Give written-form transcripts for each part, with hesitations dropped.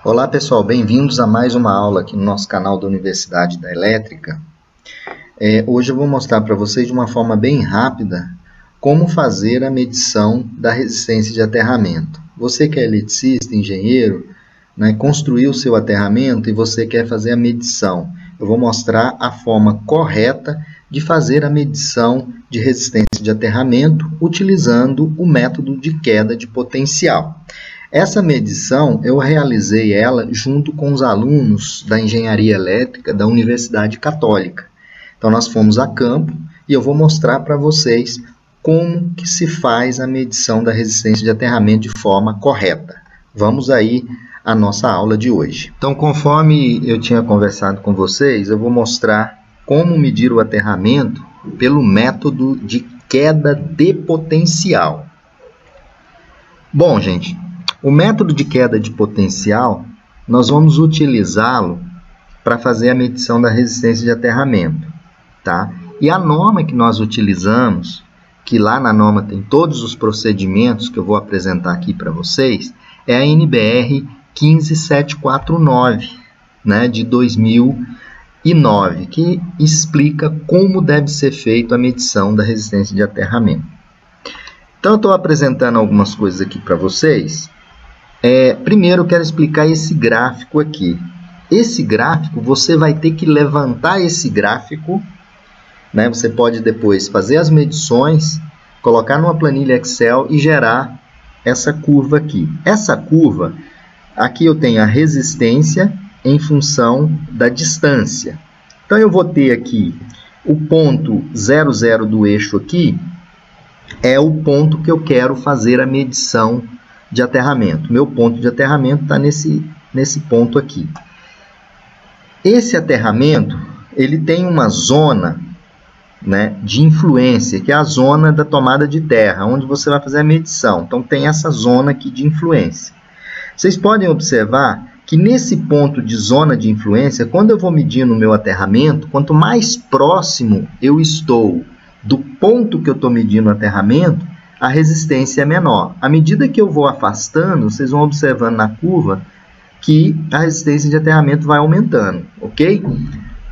Olá pessoal, bem-vindos a mais uma aula aqui no nosso canal da Universidade da Elétrica. Hoje eu vou mostrar para vocês de uma forma bem rápida como fazer a medição da resistência de aterramento. Você que é eletricista, engenheiro, né, construiu o seu aterramento e você quer fazer a medição. Eu vou mostrar a forma correta de fazer a medição de resistência de aterramento utilizando o método de queda de potencial. Essa medição, eu realizei ela junto com os alunos da Engenharia Elétrica da Universidade Católica. Então, nós fomos a campo e eu vou mostrar para vocês como que se faz a medição da resistência de aterramento de forma correta. Vamos aí à nossa aula de hoje. Então, conforme eu tinha conversado com vocês, eu vou mostrar como medir o aterramento pelo método de queda de potencial. Bom, gente, o método de queda de potencial, nós vamos utilizá-lo para fazer a medição da resistência de aterramento, tá? E a norma que nós utilizamos, que lá na norma tem todos os procedimentos que eu vou apresentar aqui para vocês, é a NBR 15749, né, de 2009, que explica como deve ser feita a medição da resistência de aterramento. Então, eu estou apresentando algumas coisas aqui para vocês. Primeiro eu quero explicar esse gráfico aqui. Esse gráfico, você vai ter que levantar esse gráfico, né? Você pode depois fazer as medições, colocar numa planilha Excel e gerar essa curva aqui. Essa curva, aqui eu tenho a resistência em função da distância. Então eu vou ter aqui o ponto 00 do eixo aqui, é o ponto que eu quero fazer a medição de aterramento. Meu ponto de aterramento está nesse ponto aqui. Esse aterramento, ele tem uma zona, né, de influência, que é a zona da tomada de terra, onde você vai fazer a medição. Então, tem essa zona aqui de influência. Vocês podem observar que nesse ponto de zona de influência, quando eu vou medir no meu aterramento, quanto mais próximo eu estou do ponto que eu estou medindo o aterramento, a resistência é menor. À medida que eu vou afastando, vocês vão observando na curva que a resistência de aterramento vai aumentando, ok?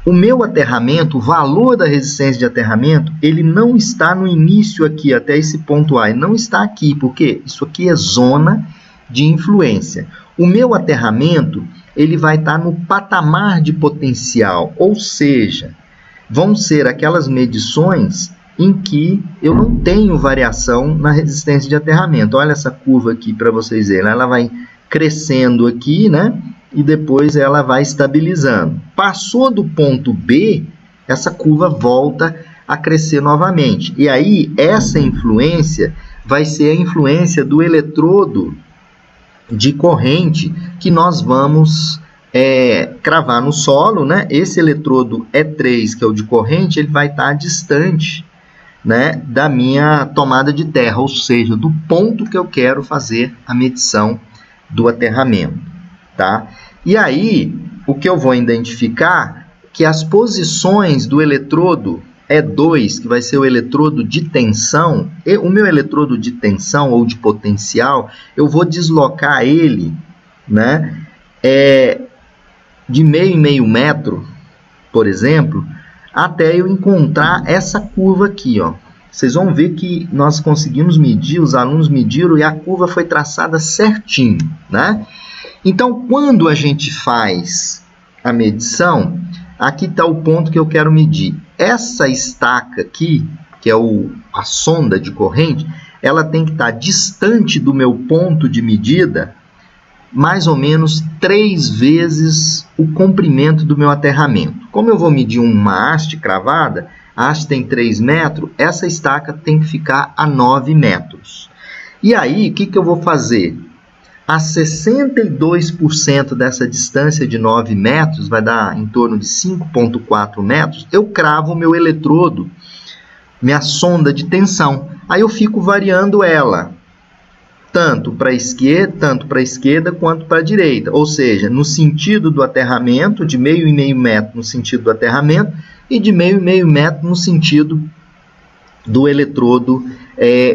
O meu aterramento, o valor da resistência de aterramento, ele não está no início aqui, até esse ponto A, ele não está aqui, porque isso aqui é zona de influência. O meu aterramento, ele vai estar no patamar de potencial, ou seja, vão ser aquelas medições em que eu não tenho variação na resistência de aterramento. Olha essa curva aqui para vocês verem. Ela vai crescendo aqui, né? E depois ela vai estabilizando. Passou do ponto B, essa curva volta a crescer novamente. E aí, essa influência vai ser a influência do eletrodo de corrente que nós vamos cravar no solo, né? Esse eletrodo E3, que é o de corrente, ele vai estar distante, né, da minha tomada de terra, ou seja, do ponto que eu quero fazer a medição do aterramento, tá? E aí, o que eu vou identificar que as posições do eletrodo E2, que vai ser o eletrodo de tensão, o meu eletrodo de tensão ou de potencial, eu vou deslocar ele, né, de meio em meio metro, por exemplo, até eu encontrar essa curva aqui, ó. Vocês vão ver que nós conseguimos medir, os alunos mediram e a curva foi traçada certinho, né? Então, quando a gente faz a medição, aqui está o ponto que eu quero medir. Essa estaca aqui, que é a sonda de corrente, ela tem que estar distante do meu ponto de medida mais ou menos 3 vezes o comprimento do meu aterramento. Como eu vou medir uma haste cravada, a haste tem 3 metros, essa estaca tem que ficar a 9 metros. E aí, o que eu vou fazer? A 62% dessa distância de 9 metros, vai dar em torno de 5,4 metros, eu cravo o meu eletrodo, minha sonda de tensão. Aí eu fico variando ela, tanto para a esquerda quanto para a direita, ou seja, no sentido do aterramento, de meio em meio metro no sentido do aterramento e de meio em meio metro no sentido do eletrodo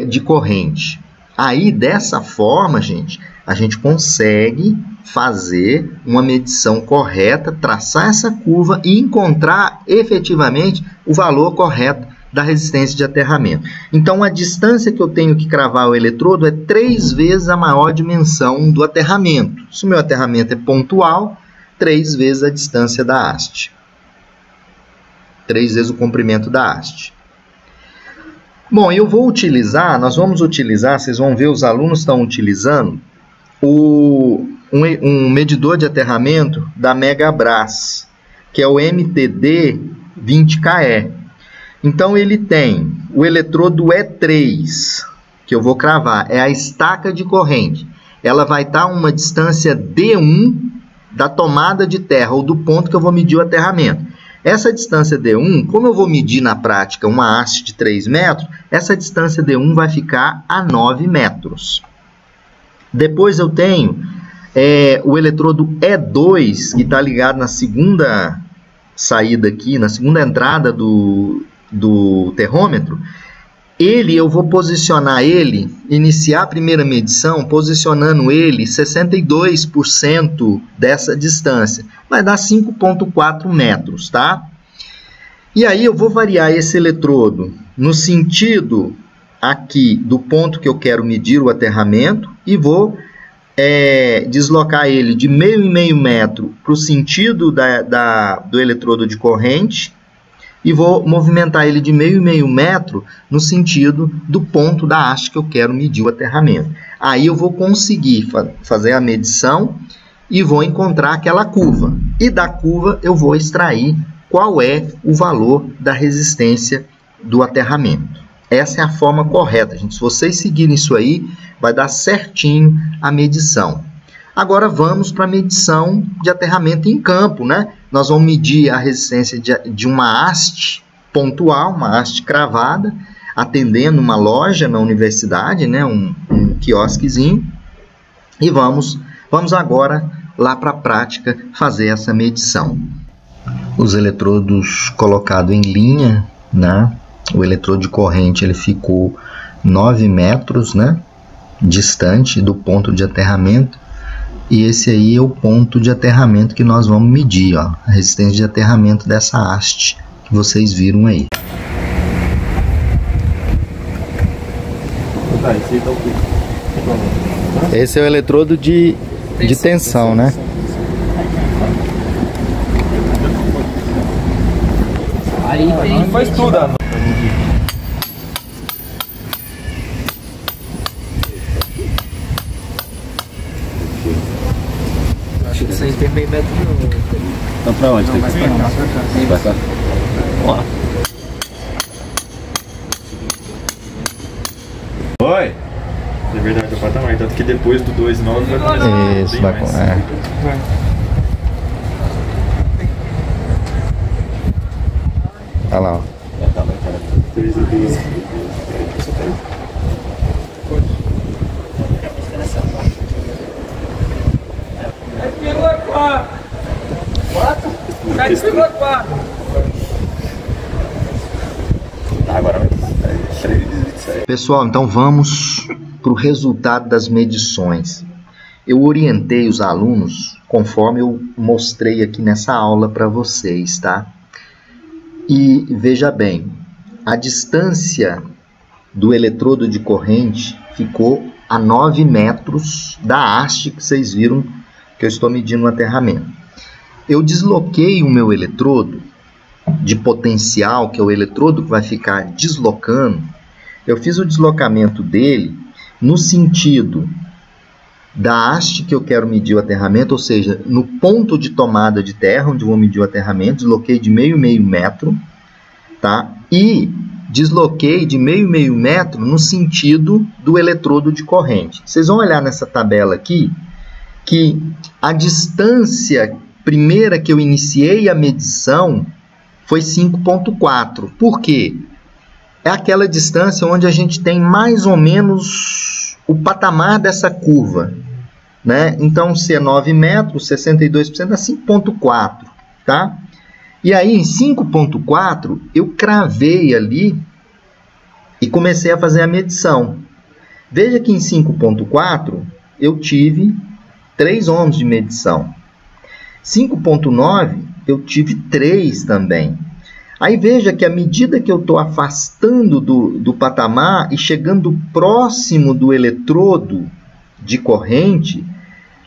de corrente. Aí, dessa forma, gente, a gente consegue fazer uma medição correta, traçar essa curva e encontrar efetivamente o valor correto da resistência de aterramento. Então, a distância que eu tenho que cravar o eletrodo é 3 vezes a maior dimensão do aterramento. Se o meu aterramento é pontual, 3 vezes a distância da haste. 3 vezes o comprimento da haste. Bom, eu vou utilizar, nós vamos utilizar, vocês vão ver, os alunos estão utilizando um medidor de aterramento da Megabras, que é o MTD 20KE. Então, ele tem o eletrodo E3, que eu vou cravar, é a estaca de corrente. Ela vai estar a uma distância D1 da tomada de terra, ou do ponto que eu vou medir o aterramento. Essa distância D1, como eu vou medir na prática uma haste de 3 metros, essa distância D1 vai ficar a 9 metros. Depois eu tenho o eletrodo E2, que está ligado na segunda saída aqui, na segunda entrada do termômetro. Eu vou posicionar ele, iniciar a primeira medição, posicionando ele 62% dessa distância. Vai dar 5,4 metros, tá? E aí eu vou variar esse eletrodo no sentido aqui do ponto que eu quero medir o aterramento e vou deslocar ele de meio em meio metro para o sentido do eletrodo de corrente e vou movimentar ele de meio em meio metro no sentido do ponto da haste que eu quero medir o aterramento. Aí eu vou conseguir fazer a medição e vou encontrar aquela curva. E da curva eu vou extrair qual é o valor da resistência do aterramento. Essa é a forma correta, gente. Se vocês seguirem isso aí, vai dar certinho a medição. Agora vamos para a medição de aterramento em campo, né? Nós vamos medir a resistência de uma haste pontual, uma haste cravada, atendendo uma loja na universidade, né? Um quiosquezinho. E vamos agora lá para a prática fazer essa medição. Os eletrodos colocados em linha, né? O eletrodo de corrente ele ficou 9 metros, né? Distante do ponto de aterramento. E esse aí é o ponto de aterramento que nós vamos medir, ó, a resistência de aterramento dessa haste que vocês viram aí. Esse é o eletrodo de tensão, né? Aí faz tudo. Acho que isso aí tem meio metro de novo. Então pra onde? Tem que ir pra cá. Ó. Oi! É verdade, o patamar. Tanto que depois do 2,9 vai começar. Isso, vai com. Olha lá, ó. Pessoal, então vamos para o resultado das medições. Eu orientei os alunos conforme eu mostrei aqui nessa aula para vocês, tá? E veja bem, a distância do eletrodo de corrente ficou a 9 metros da haste que vocês viram que eu estou medindo o aterramento. Eu desloquei o meu eletrodo de potencial, que é o eletrodo que vai ficar deslocando. Eu fiz o deslocamento dele no sentido da haste que eu quero medir o aterramento, ou seja, no ponto de tomada de terra, onde eu vou medir o aterramento, desloquei de meio metro, tá? E desloquei de meio metro no sentido do eletrodo de corrente. Vocês vão olhar nessa tabela aqui, que a distância primeira que eu iniciei a medição foi 5,4. Por quê? É aquela distância onde a gente tem mais ou menos o patamar dessa curva, né? Então, se é 9 metros, 62% é 5,4, tá? E aí, em 5,4, eu cravei ali e comecei a fazer a medição. Veja que em 5,4, eu tive 3 ohms de medição. 5,9 eu tive 3 também. Aí veja que à medida que eu estou afastando do patamar e chegando próximo do eletrodo de corrente,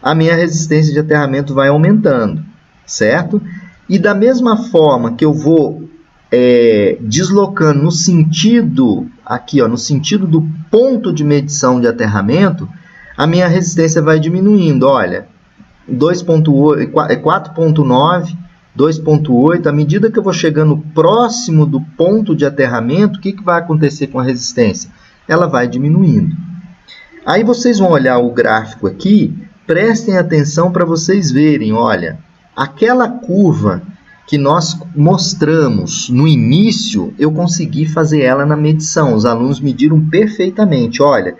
a minha resistência de aterramento vai aumentando, certo? E da mesma forma que eu vou deslocando no sentido, aqui, ó, no sentido do ponto de medição de aterramento, a minha resistência vai diminuindo. Olha, 2,8, 4,9, 2,8, à medida que eu vou chegando próximo do ponto de aterramento, o que vai acontecer com a resistência? Ela vai diminuindo. Aí vocês vão olhar o gráfico aqui, prestem atenção para vocês verem, olha, aquela curva que nós mostramos no início, eu consegui fazer ela na medição, os alunos mediram perfeitamente, olha,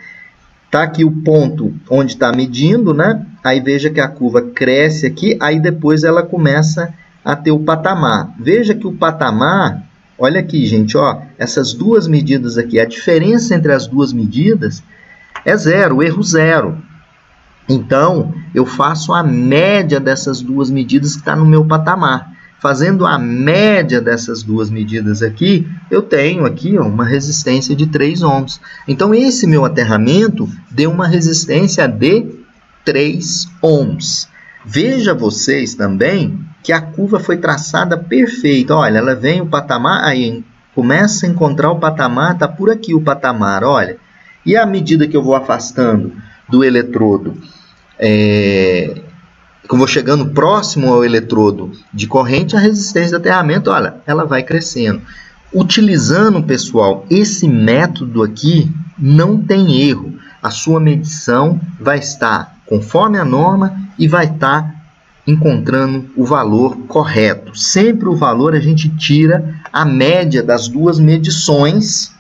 está aqui o ponto onde está medindo, né? Aí veja que a curva cresce aqui, aí depois ela começa a ter o patamar. Veja que o patamar, olha aqui, gente, ó, essas duas medidas aqui, a diferença entre as duas medidas é zero, erro zero. Então, eu faço a média dessas duas medidas que está no meu patamar. Fazendo a média dessas duas medidas aqui, eu tenho aqui, ó, uma resistência de 3 ohms. Então, esse meu aterramento deu uma resistência de 3 ohms. Veja vocês também que a curva foi traçada perfeita. Olha, ela vem o patamar, aí começa a encontrar o patamar, está por aqui o patamar, olha. E à medida que eu vou afastando do eletrodo, que eu vou chegando próximo ao eletrodo de corrente, a resistência de aterramento, olha, ela vai crescendo. Utilizando, pessoal, esse método aqui, não tem erro. A sua medição vai estar conforme a norma e vai estar encontrando o valor correto. Sempre o valor a gente tira a média das duas medições,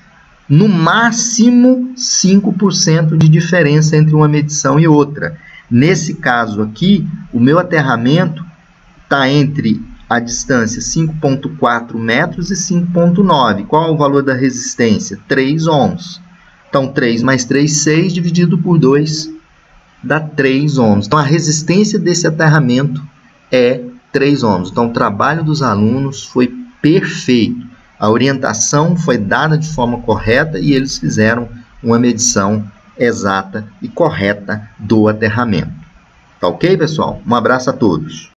no máximo 5% de diferença entre uma medição e outra. Nesse caso aqui, o meu aterramento está entre a distância 5,4 metros e 5,9. Qual é o valor da resistência? 3 ohms. Então, 3 mais 3, 6, dividido por 2, dá 3 ohms. Então, a resistência desse aterramento é 3 ohms. Então, o trabalho dos alunos foi perfeito. A orientação foi dada de forma correta e eles fizeram uma medição exata e correta do aterramento. Tá ok, pessoal? Um abraço a todos.